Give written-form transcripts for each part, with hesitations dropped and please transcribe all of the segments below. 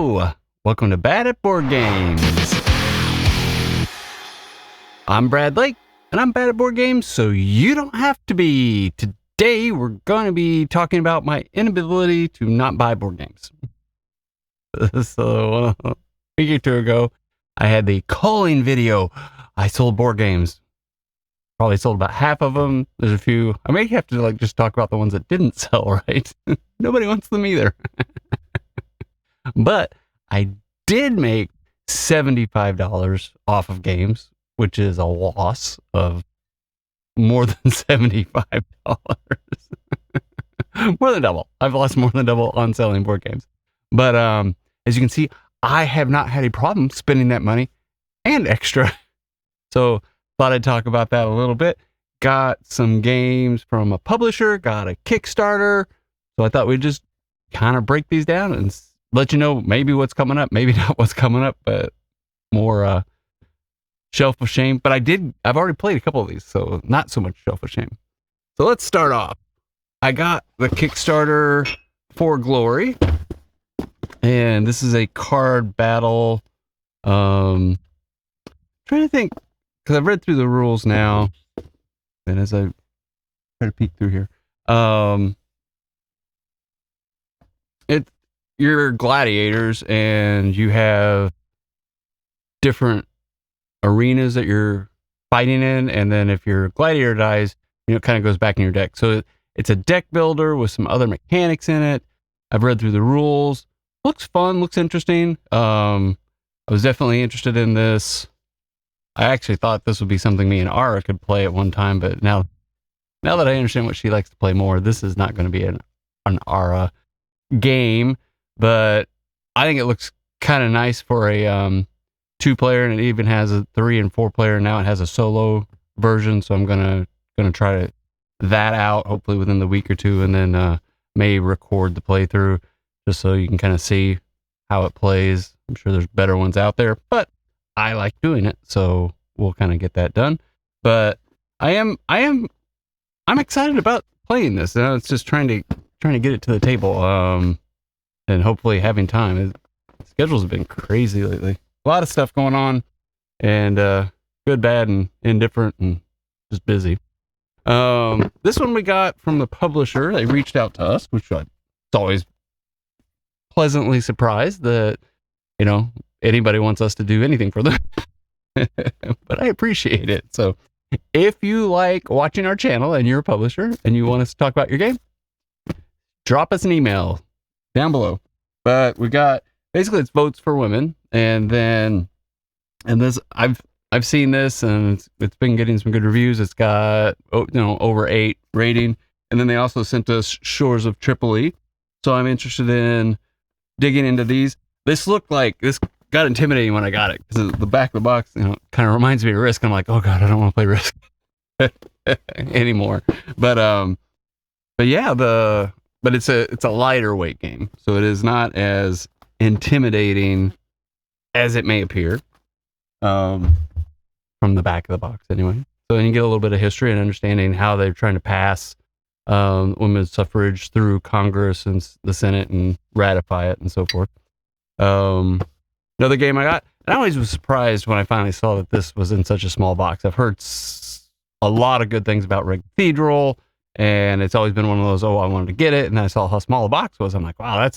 Hello! Welcome to Bad at Board Games. I'm Brad Lake, and I'm bad at board games, so you don't have to be. Today, we're going to be talking about my inability to not buy board games. So, a week or two ago, I had the culling video. I sold board games. Probably sold about half of them. There's a few. I may have to just talk about the ones that didn't sell, right? Nobody wants them either. But I did make $75 off of games, which is a loss of more than $75. More than double. I've lost more than double on selling board games. But as you can see, I have not had a problem spending that money and extra. So thought I'd talk about that a little bit. Got some games from a publisher, got a Kickstarter. So I thought we'd just kind of break these down and let you know maybe what's coming up, maybe not what's coming up, but more Shelf of Shame. But I've already played a couple of these, so not so much Shelf of Shame. So let's start off. I got the Kickstarter for Glory, and this is a card battle. Trying to think, because I've read through the rules now, and as I try to peek through here, you're gladiators, and you have different arenas that you're fighting in, and then if your gladiator dies, it kind of goes back in your deck. So it's a deck builder with some other mechanics in it. I've read through the rules. Looks fun, looks interesting. I was definitely interested in this. I actually thought this would be something me and Ara could play at one time, but now that I understand what she likes to play more, this is not going to be an Ara game. But I think it looks kind of nice for a 2-player, and it even has a 3 and 4-player. Now it has a solo version, so I'm gonna try that out hopefully within the week or two, and then may record the playthrough just so you can kind of see how it plays. I'm sure there's better ones out there, but I like doing it, so we'll kind of get that done. But I'm excited about playing this. It's just trying to get it to the table. And hopefully having time. Schedules have been crazy lately. A lot of stuff going on, and good, bad, and indifferent, and just busy. This one we got from the publisher. They reached out to us, which it's always pleasantly surprised that, anybody wants us to do anything for them. But I appreciate it. So if you like watching our channel and you're a publisher and you want us to talk about your game, drop us an email down below. But we got, basically it's votes for women, and this I've seen this, and it's been getting some good reviews. It's got over 8 rating, and then they also sent us Shores of Tripoli, so I'm interested in digging into these. This got intimidating when I got it, because the back of the box kind of reminds me of Risk. I'm like, oh god, I don't want to play Risk anymore. But yeah, but it's a lighter weight game, so it is not as intimidating as it may appear, from the back of the box anyway. So then you get a little bit of history and understanding how they're trying to pass women's suffrage through Congress and the Senate and ratify it and so forth. Another game I got, and I always was surprised when I finally saw that this was in such a small box. I've heard a lot of good things about Red Cathedral, and it's always been one of those, I wanted to get it, and I saw how small the box was. I'm like, wow,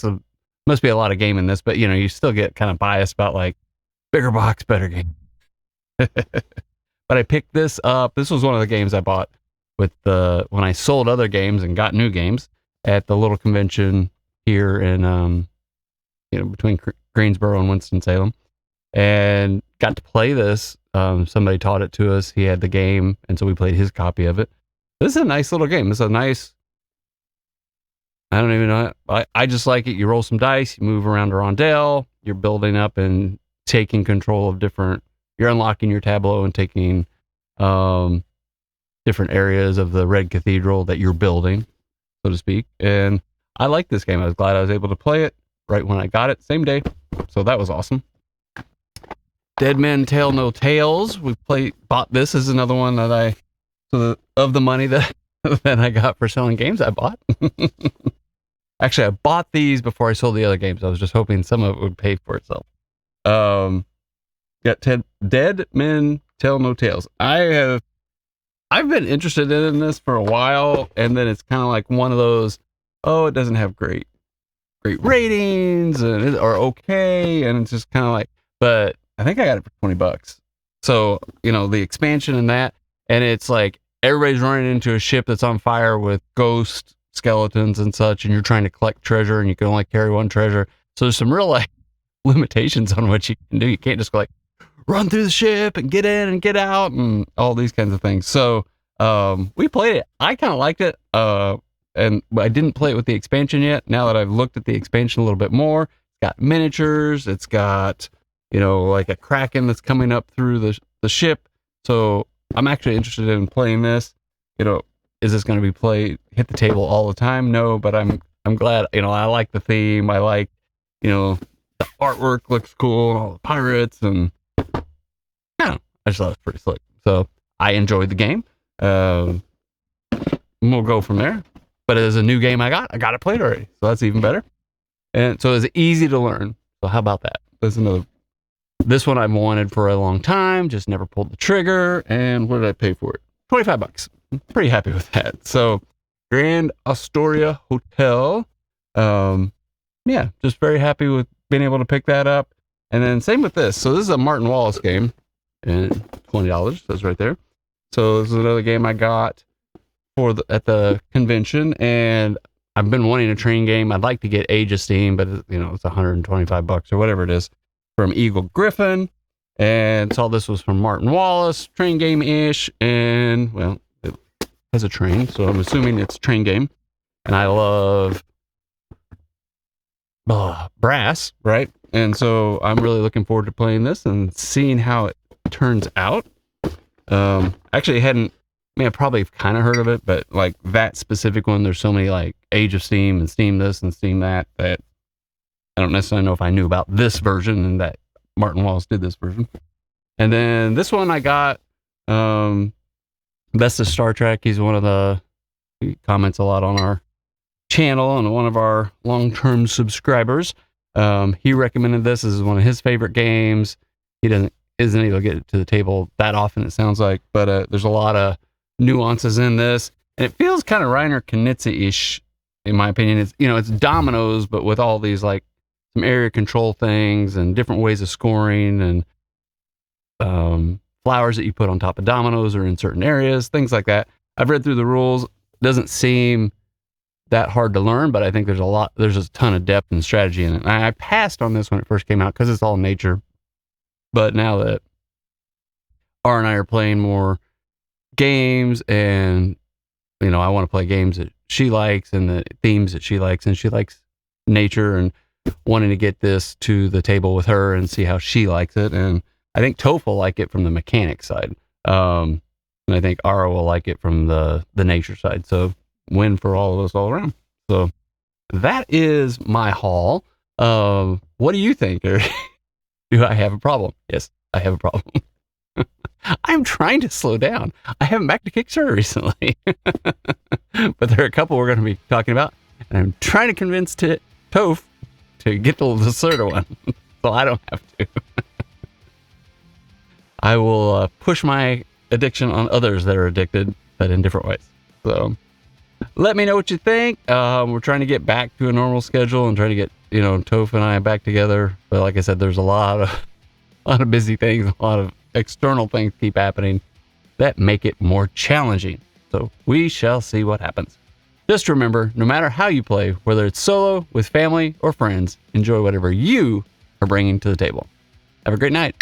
must be a lot of game in this, but you still get kind of biased about bigger box, better game. But I picked this up. This was one of the games I bought when I sold other games and got new games at the little convention here in, between Greensboro and Winston-Salem, and got to play this. Somebody taught it to us. He had the game, and so we played his copy of it. This is a nice little game. This is a nice, I don't even know. I just like it. You roll some dice, you move around a rondelle, you're building up and taking control of you're unlocking your tableau and taking different areas of the Red Cathedral that you're building, so to speak. And I like this game. I was glad I was able to play it right when I got it, same day. So that was awesome. Dead Men Tell No Tales. Bought this as another one that of the money that I got for selling games, I bought. Actually, I bought these before I sold the other games. I was just hoping some of it would pay for itself. Got Dead Men Tell No Tales. I've been interested in this for a while, and then it's kind of like one of those, oh, it doesn't have great ratings and or okay, and it's just kind of like, but I think I got it for $20. So, the expansion and that, and it's like everybody's running into a ship that's on fire with ghost skeletons and such, and you're trying to collect treasure, and you can only carry one treasure. So there's some real like limitations on what you can do. You can't just like run through the ship and get in and get out and all these kinds of things. So we played it. I kind of liked it. And I didn't play it with the expansion yet. Now that I've looked at the expansion a little bit more, it's got miniatures. It's got, like a kraken that's coming up through the ship. So I'm actually interested in playing this. Is this going to be hit the table all the time? No, but I'm glad, I like the theme. I like, the artwork looks cool and all the pirates, and I just thought it was pretty slick. So I enjoyed the game. We'll go from there. But as a new game I got it played already. So that's even better. And so it's easy to learn. So how about that? This one I've wanted for a long time, just never pulled the trigger. And what did I pay for it? $25. I'm pretty happy with that. So Grand Astoria Hotel. Just very happy with being able to pick that up. And then same with this. So this is a Martin Wallace game. And $20, that's right there. So this is another game I got at the convention, and I've been wanting a train game. I'd like to get Age of Steam, but it's $125 or whatever it is from Eagle Griffin. And saw this was from Martin Wallace, train game-ish, and it has a train, so I'm assuming it's a train game. And I love brass, right? And so I'm really looking forward to playing this and seeing how it turns out. Actually I probably kind of heard of it, but like that specific one, there's so many like Age of Steam and Steam this and Steam that I don't necessarily know if I knew about this version and that Martin Wallace did this version. And then this one I got, Best of Star Trek. He comments a lot on our channel and one of our long-term subscribers. He recommended this as one of his favorite games. He isn't able to get it to the table that often, it sounds like, but there's a lot of nuances in this, and it feels kind of Reiner Knizia-ish, in my opinion. It's dominoes, but with all these like some area control things and different ways of scoring, and flowers that you put on top of dominoes or in certain areas, things like that. I've read through the rules. It doesn't seem that hard to learn, but I think there's a ton of depth and strategy in it. And I passed on this when it first came out because it's all nature. But now that R and I are playing more games, and I want to play games that she likes and the themes that she likes, and she likes nature, and wanting to get this to the table with her and see how she likes it. And I think Toph will like it from the mechanic side, and I think Ara will like it from the nature side. So win for all of us all around. So that is my haul. What do you think? Or do I have a problem? Yes, I have a problem. I'm trying to slow down. I haven't backed to Kickstarter recently, but there are a couple we're going to be talking about, and I'm trying to convince Toph to get the Lacerda one, so I don't have to. I will push my addiction on others that are addicted, but in different ways. So let me know what you think. We're trying to get back to a normal schedule and try to get Toph and I back together. But like I said, there's a lot of busy things, a lot of external things keep happening that make it more challenging. So we shall see what happens. Just remember, no matter how you play, whether it's solo, with family, or friends, enjoy whatever you are bringing to the table. Have a great night.